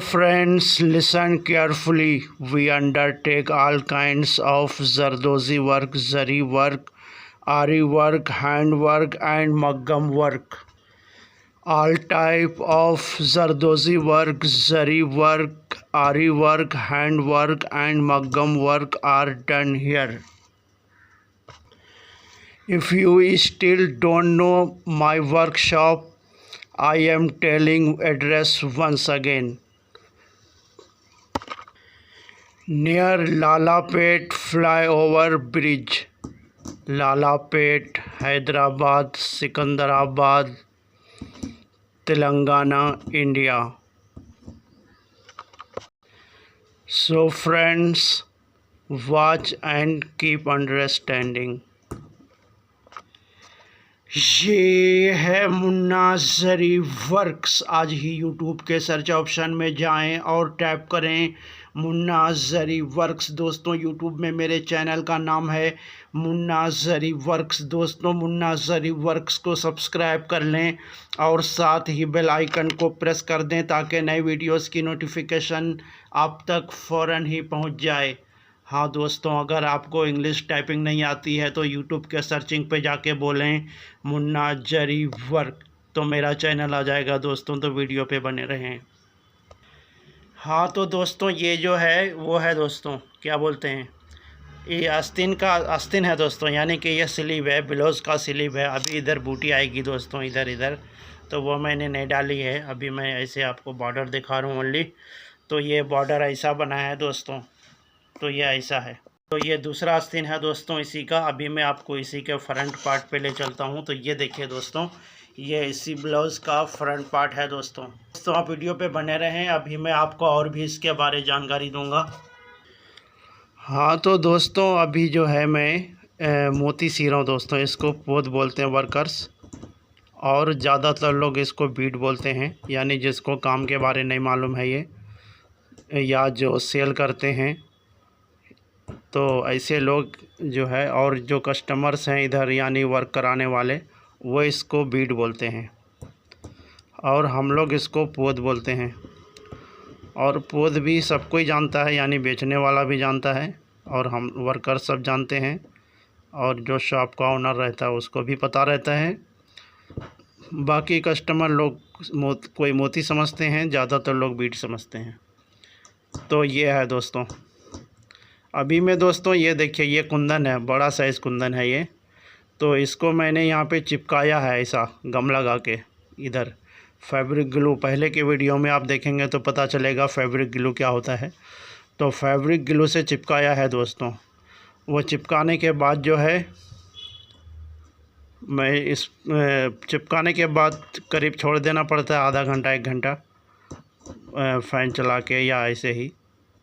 Friends, listen carefully. We undertake all kinds of Zardozi work, Zari work, Ari work, handwork, and Maggam work. All type of Zardozi work, Zari work, Ari work, handwork, and Maggam work are done here. If you still don't know my workshop, I am telling address once again. Near Lalapet flyover bridge, Lalapet, Hyderabad, Sikandarabad, Telangana, India. So friends, watch and keep understanding. ये है मुन्ना ज़री works. आज ही YouTube के search option में जाएं और tap करें मुन्ना ज़री works. दोस्तों YouTube में मेरे चैनल का नाम है मुन्ना ज़री वर्क्स। दोस्तों मुन्ना ज़री वर्क्स को सब्सक्राइब कर लें और साथ ही बेल आइकन को प्रेस कर दें ताकि नए वीडियोस की नोटिफिकेशन आप तक फ़ौरन ही पहुंच जाए। हाँ दोस्तों, अगर आपको इंग्लिश टाइपिंग नहीं आती है तो यूट्यूब के सर्चिंग पे जाके बोलें मुन्ना ज़री वर्क तो मेरा चैनल आ जाएगा दोस्तों। तो वीडियो पे बने रहें। हाँ तो दोस्तों ये जो है वो है दोस्तों, क्या बोलते हैं, ये आस्तीन है दोस्तों, यानी कि ये स्लीव है, ब्लाउज़ का स्लीव है। अभी इधर बूटी आएगी दोस्तों, इधर तो वो मैंने नहीं डाली है। अभी मैं ऐसे आपको बॉर्डर दिखा रहा हूँ ओनली। तो ये बॉर्डर ऐसा बना है दोस्तों, तो ये ऐसा है। तो ये दूसरा आस्तीन है दोस्तों इसी का। अभी मैं आपको इसी के फ्रंट पार्ट पे ले चलता हूँ। तो ये देखिए दोस्तों, ये इसी ब्लाउज़ का फ्रंट पार्ट है दोस्तों। आप वीडियो पे बने रहें, अभी मैं आपको और भी इसके बारे जानकारी दूंगा। हाँ तो दोस्तों अभी जो है मैं मोती सी रहा हूँ दोस्तों। इसको पोत बोलते हैं वर्कर्स, और ज़्यादातर लोग इसको बीट बोलते हैं, यानी जिसको काम के बारे नहीं मालूम है ये, या जो सेल करते हैं, तो ऐसे लोग जो है, और जो कस्टमर्स हैं इधर यानी वर्क कराने वाले, वो इसको बीट बोलते हैं और हम लोग इसको पोत बोलते हैं। और पोत भी सब कोई जानता है, यानी बेचने वाला भी जानता है और हम वर्कर सब जानते हैं, और जो शॉप का ओनर रहता है उसको भी पता रहता है। बाकी कस्टमर लोग कोई मोती समझते हैं, ज़्यादातर लोग बीट समझते हैं। तो ये है दोस्तों। अभी मैं दोस्तों ये देखिए, ये कुंदन है, बड़ा साइज़ कुंदन है ये। तो इसको मैंने यहाँ पे चिपकाया है ऐसा गम लगा के। इधर फैब्रिक ग्लू, पहले के वीडियो में आप देखेंगे तो पता चलेगा फैब्रिक ग्लू क्या होता है। तो फैब्रिक ग्लू से चिपकाया है दोस्तों। वो चिपकाने के बाद जो है, मैं इस चिपकाने के बाद करीब छोड़ देना पड़ता है आधा घंटा 1 घंटा फ़ैन चला के, या ऐसे ही,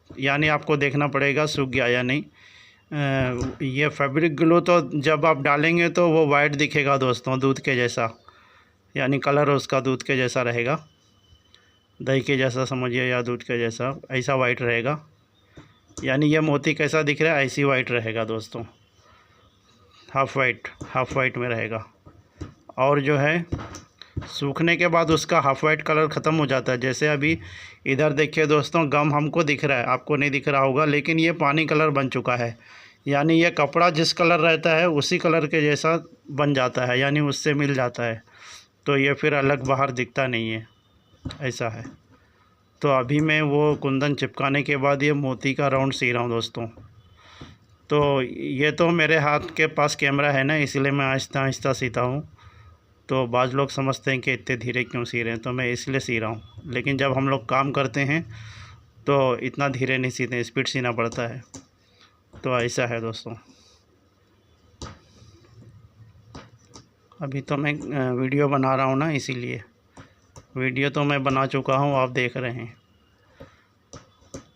यानी आपको देखना पड़ेगा सूख गया या नहीं। ये फैब्रिक ग्लू तो जब आप डालेंगे तो वो वाइट दिखेगा दोस्तों, दूध के जैसा, यानी कलर उसका दूध के जैसा रहेगा, दही के जैसा समझिए, या दूध के जैसा, ऐसा वाइट रहेगा। यानी ये मोती कैसा दिख रहा है ऐसी वाइट रहेगा दोस्तों, हाफ़ वाइट में रहेगा। और जो है सूखने के बाद उसका हाफ़ वाइट कलर ख़त्म हो जाता है। जैसे अभी इधर देखिए दोस्तों, गम हमको दिख रहा है, आपको नहीं दिख रहा होगा, लेकिन ये पानी कलर बन चुका है। यानी ये कपड़ा जिस कलर रहता है उसी कलर के जैसा बन जाता है, यानी उससे मिल जाता है। तो ये फिर अलग बाहर दिखता नहीं है, ऐसा है। तो अभी मैं वो कुंदन चिपकाने के बाद ये मोती का राउंड सी रहा हूँ दोस्तों। तो ये तो मेरे हाथ के पास कैमरा है ना, इसलिए मैं आहिस्ता आहिस्ता सीता हूँ। तो बाज़ लोग समझते हैं कि इतने धीरे क्यों सी रहे हैं, तो मैं इसलिए सी रहा हूँ। लेकिन जब हम लोग काम करते हैं तो इतना धीरे नहीं सीते, स्पीड सीना पड़ता है। तो ऐसा है दोस्तों। अभी तो मैं वीडियो बना रहा हूँ ना, इसीलिए। वीडियो तो मैं बना चुका हूँ, आप देख रहे हैं।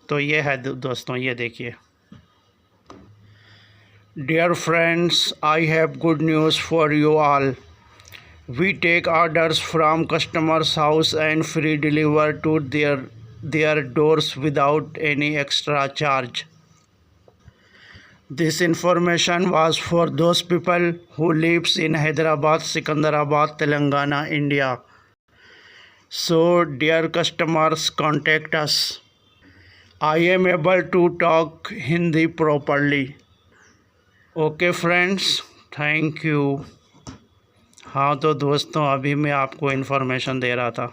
तो ये है दोस्तों, ये देखिए। Dear friends, I have good news for you all. We take orders from customers' house and free deliver to their doors without any extra charge. This information was for those people who lives in Hyderabad, Sikandarabad, Telangana, India. So dear customers, contact us. I am able to talk Hindi properly. Okay friends, thank you. हाँ तो दोस्तों, अभी मैं आपको information दे रहा था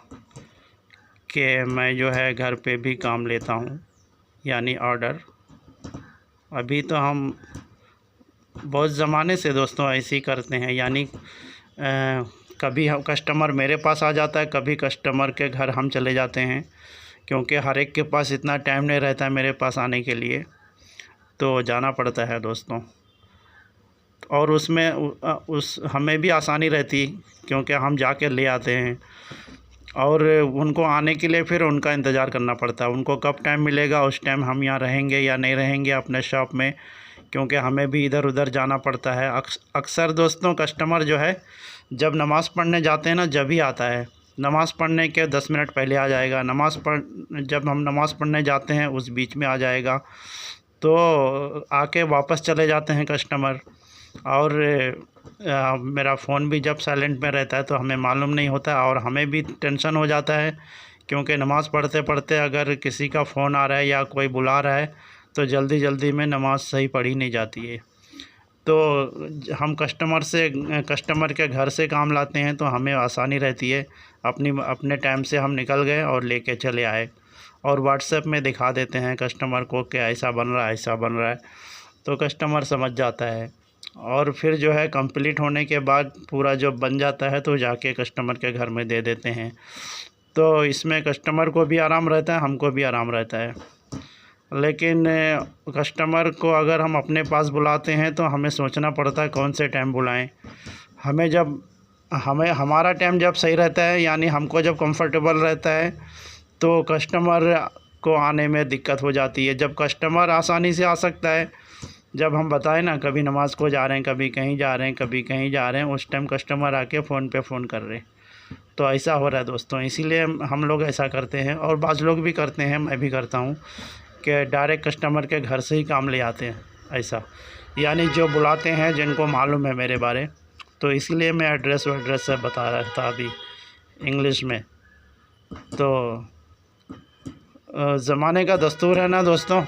कि मैं जो है घर पे भी काम लेता हूँ, यानी ऑर्डर। अभी तो हम बहुत ज़माने से दोस्तों ऐसे ही करते हैं, यानी कभी हम कस्टमर मेरे पास आ जाता है, कभी कस्टमर के घर हम चले जाते हैं, क्योंकि हर एक के पास इतना टाइम नहीं रहता है मेरे पास आने के लिए, तो जाना पड़ता है दोस्तों। और उसमें हमें भी आसानी रहती, क्योंकि हम जाके ले आते हैं, और उनको आने के लिए फिर उनका इंतज़ार करना पड़ता है। उनको कब टाइम मिलेगा, उस टाइम हम यहाँ रहेंगे या नहीं रहेंगे अपने शॉप में, क्योंकि हमें भी इधर उधर जाना पड़ता है। अक्सर दोस्तों कस्टमर जो है जब नमाज़ पढ़ने जाते हैं ना, जब ही आता है। नमाज़ पढ़ने के 10 मिनट पहले आ जाएगा, जब हम नमाज़ पढ़ने जाते हैं उस बीच में आ जाएगा, तो आके वापस चले जाते हैं कस्टमर। और मेरा फ़ोन भी जब साइलेंट में रहता है तो हमें मालूम नहीं होता, और हमें भी टेंशन हो जाता है, क्योंकि नमाज़ पढ़ते पढ़ते अगर किसी का फ़ोन आ रहा है या कोई बुला रहा है तो जल्दी जल्दी में नमाज़ सही पढ़ी नहीं जाती है। तो हम कस्टमर के घर से काम लाते हैं, तो हमें आसानी रहती है। अपने टाइम से हम निकल गए और लेके चले आए, और व्हाट्सएप में दिखा देते हैं कस्टमर को कि ऐसा बन रहा है, ऐसा बन रहा है, तो कस्टमर समझ जाता है। और फिर जो है कंप्लीट होने के बाद पूरा जब बन जाता है तो जाके कस्टमर के घर में दे देते हैं। तो इसमें कस्टमर को भी आराम रहता है, हमको भी आराम रहता है। लेकिन कस्टमर को अगर हम अपने पास बुलाते हैं तो हमें सोचना पड़ता है कौन से टाइम बुलाएं। हमारा टाइम जब सही रहता है, यानी हमको जब कंफर्टेबल रहता है, तो कस्टमर को आने में दिक्कत हो जाती है। जब कस्टमर आसानी से आ सकता है, जब हम बताएं ना कभी नमाज़ को जा रहे हैं, कभी कहीं जा रहे हैं, कभी कहीं जा रहे हैं, उस टाइम कस्टमर आके फ़ोन पे फ़ोन कर रहे हैं। तो ऐसा हो रहा है दोस्तों, इसीलिए हम लोग ऐसा करते हैं, और बाज़ लोग भी करते हैं, मैं भी करता हूँ कि डायरेक्ट कस्टमर के घर से ही काम ले आते हैं। ऐसा यानी जो बुलाते हैं जिनको मालूम है मेरे बारे, तो इसलिए मैं एड्रेस से बता रहा था अभी इंग्लिश में। तो ज़माने का दस्तूर है ना दोस्तों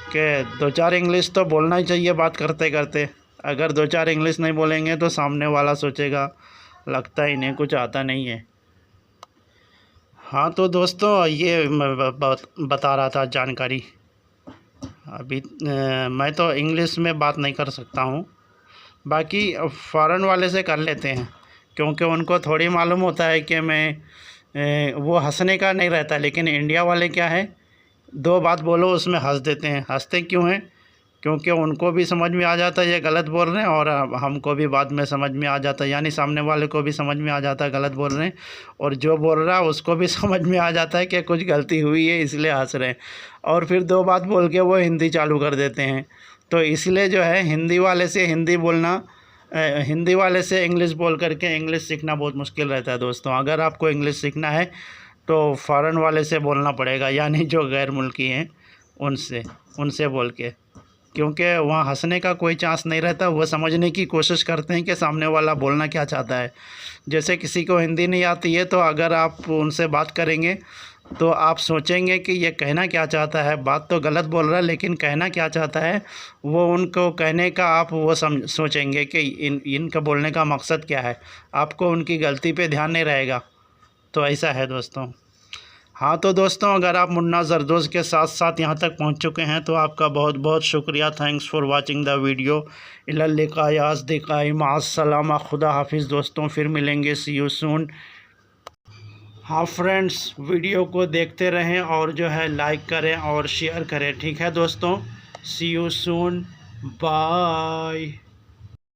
कि 2-4 इंग्लिश तो बोलना ही चाहिए बात करते करते। अगर 2-4 इंग्लिश नहीं बोलेंगे तो सामने वाला सोचेगा लगता ही नहीं कुछ आता नहीं है। हाँ तो दोस्तों, ये मैं बता रहा था जानकारी। अभी मैं तो इंग्लिश में बात नहीं कर सकता हूँ, बाकी फ़ॉरेन वाले से कर लेते हैं, क्योंकि उनको थोड़ी मालूम होता है कि वो हंसने का नहीं रहता। लेकिन इंडिया वाले क्या है, 2 बात बोलो उसमें हंस देते हैं। हंसते क्यों हैं? क्योंकि उनको भी समझ में आ जाता है ये गलत बोल रहे हैं, और हमको भी बाद में समझ में आ जाता है, यानी सामने वाले को भी समझ में आ जाता है गलत बोल रहे हैं, और जो बोल रहा है उसको भी समझ में आ जाता है कि कुछ गलती हुई है इसलिए हंस रहे हैं, और फिर 2 बात बोल के वो हिंदी चालू कर देते हैं। तो इसलिए जो है हिंदी वाले से हिंदी बोलना, हिंदी वाले से इंग्लिश बोल करके इंग्लिश सीखना बहुत मुश्किल रहता है दोस्तों। अगर आपको इंग्लिश सीखना है तो फ़ॉरेन वाले से बोलना पड़ेगा, यानी जो गैर मुल्की हैं उनसे बोल के, क्योंकि वहाँ हंसने का कोई चांस नहीं रहता। वो समझने की कोशिश करते हैं कि सामने वाला बोलना क्या चाहता है। जैसे किसी को हिंदी नहीं आती है, तो अगर आप उनसे बात करेंगे तो आप सोचेंगे कि ये कहना क्या चाहता है। बात तो गलत बोल रहा है, लेकिन कहना क्या चाहता है वो उनको कहने का आप वो सोचेंगे कि इनका बोलने का मकसद क्या है। आपको उनकी गलती पे ध्यान नहीं रहेगा। तो ऐसा है दोस्तों। हाँ तो दोस्तों, अगर आप मुन्ना जरदोज़ के साथ साथ यहाँ तक पहुँच चुके हैं तो आपका बहुत बहुत शुक्रिया। Thanks for watching the video. इलल लिक़ाई अस्दिक़ाई माअस्सलामा। खुदा हाफिज़ दोस्तों, फिर मिलेंगे। See you soon. हाँ फ्रेंड्स, वीडियो को देखते रहें और जो है लाइक करें और शेयर करें, ठीक है दोस्तों। सी यू सून, बाय।